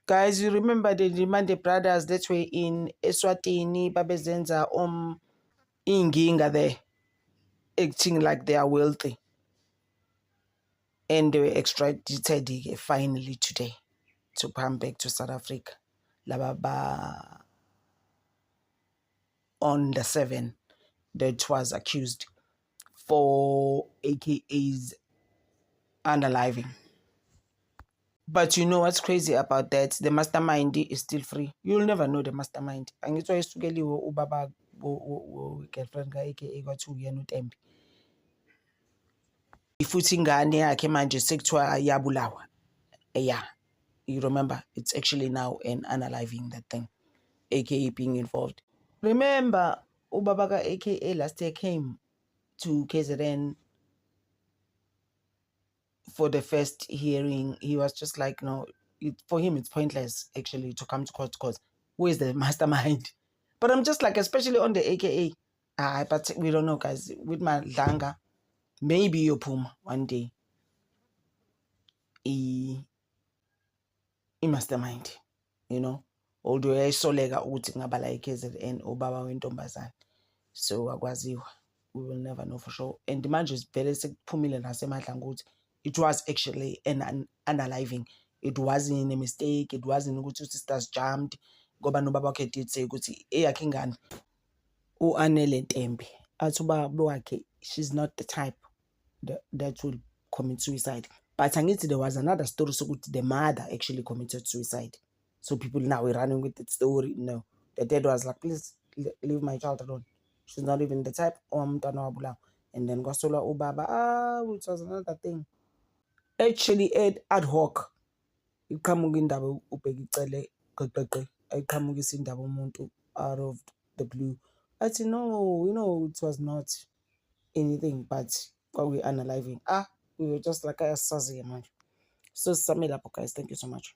Guys, you remember the Mande brothers that were in Eswatini, Babezenza, Inginga there, acting like they are wealthy. And they were extradited finally today to come back to South Africa. Lababa on the 7th that was accused for AKA's unaliving. But you know what's crazy about that? The mastermind is still free. You'll never know the mastermind. And it's why ubaba girlfriend aka kwathiwa uyena uTembi. Ifuthi ingane yakhe manje sekuthiwa yabulawa. Yeah. You remember, it's actually now an unaliving that thing. AKA being involved. Remember, ubaba AKA last year came to KZN for the first hearing. He was just like, no, for him it's pointless actually to come to court because who is the mastermind? But I'm just like, especially on the AKA, but we don't know, guys. With my Langa, maybe your Puma one day. He mastermind, you know. Although I saw lega uthi ngaba la KZN ubaba wentombazane. So akwaziwa. We will never know for sure. And the manje vele sekuphumile nasemadlanga ukuthi it was actually an unaliving. It wasn't a mistake. It wasn't ukuthi sisters jumped. Ngoba nobaba wakhe did say ukuthi eyakhe ingane uAnele Ntembi athi ubaba wakhe, she's not the type that will commit suicide. But angithi there was another story sokuthi the mother actually committed suicide. So people now are running with that story. No, the dad was like, please leave my child alone. She's not even the type. And then kwasola ubaba, it was another thing. Actually, ad hoc. Iqhamuka indaba ubheka icele qeqeqe. Ayiqhamukisa indaba umuntu out of the blue. I said, no, you know, it was not anything, but while we analyzing, we were just like, I saw man. So, Samila, guys, thank you so much.